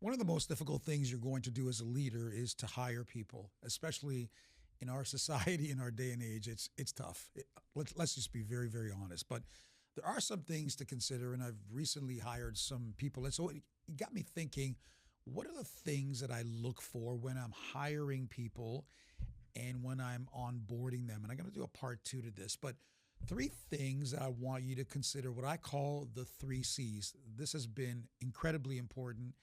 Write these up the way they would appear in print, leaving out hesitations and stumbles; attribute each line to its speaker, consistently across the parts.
Speaker 1: One of the most difficult things you're going to do as a leader is to hire people, especially in our society, in our day and age. It's tough. Let's just be very, very honest. But there are some things to consider, and I've recently hired some people. And so it got me thinking, what are the things that I look for when I'm hiring people and when I'm onboarding them? And I'm going to do a part two to this, but three things that I want you to consider, what I call the 3 C's. This has been incredibly important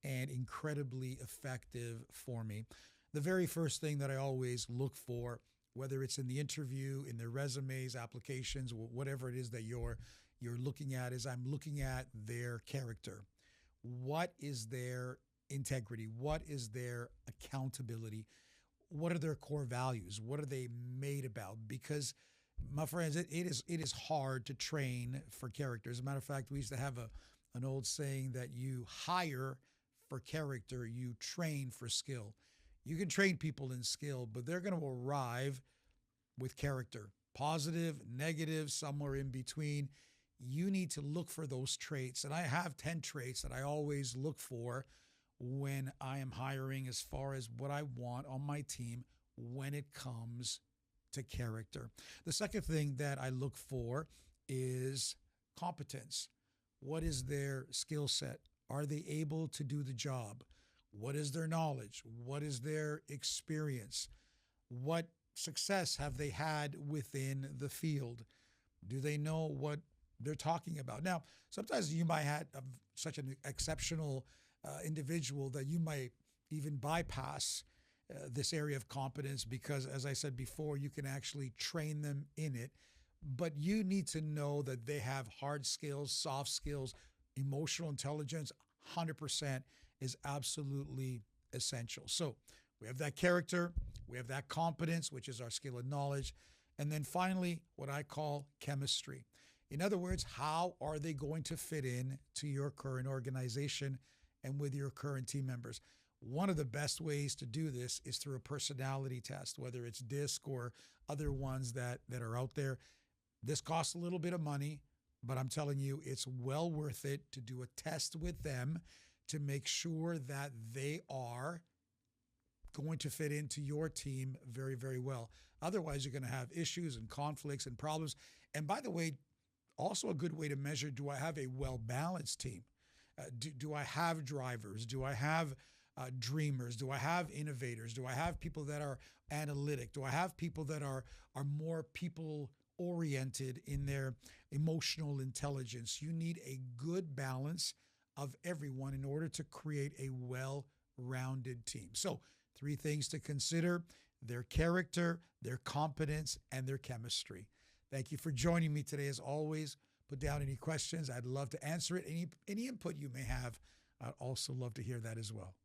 Speaker 1: and incredibly effective for me. The very first thing that I always look for, whether it's in the interview, in their resumes, applications, whatever it is that you're looking at, is I'm looking at their character. What is their integrity? What is their accountability? What are their core values? What are they made about? Because, my friends, it is hard to train for character. As a matter of fact, we used to have an old saying that you hire for character, you train for skill. You can train people in skill, but they're going to arrive with character, positive, negative, somewhere in between. You need to look for those traits. And I have 10 traits that I always look for when I am hiring, as far as what I want on my team when it comes to character. The second thing that I look for is competence. What is their skill set? Are they able to do the job? What is their knowledge? What is their experience? What success have they had within the field? Do they know what they're talking about? Now, sometimes you might have such an exceptional individual that you might even bypass this area of competence because, as I said before, you can actually train them in it. But you need to know that they have hard skills, soft skills, emotional intelligence. 100% is absolutely essential. So we have that character, we have that competence, which is our skill and knowledge. And then finally, what I call chemistry. In other words, how are they going to fit in to your current organization and with your current team members? One of the best ways to do this is through a personality test, whether it's DISC or other ones that are out there. This costs a little bit of money, but I'm telling you, it's well worth it to do a test with them to make sure that they are going to fit into your team very, very well. Otherwise, you're going to have issues and conflicts and problems. And by the way, also a good way to measure, do I have a well-balanced team? Do I have drivers? Do I have dreamers? Do I have innovators? Do I have people that are analytic? Do I have people that are more people-oriented in their emotional intelligence? You need a good balance of everyone in order to create a well-rounded team. So 3 things to consider: their character, their competence, and their chemistry. Thank you for joining me today. As always, put down any questions. I'd love to answer it. Any input you may have, I'd also love to hear that as well.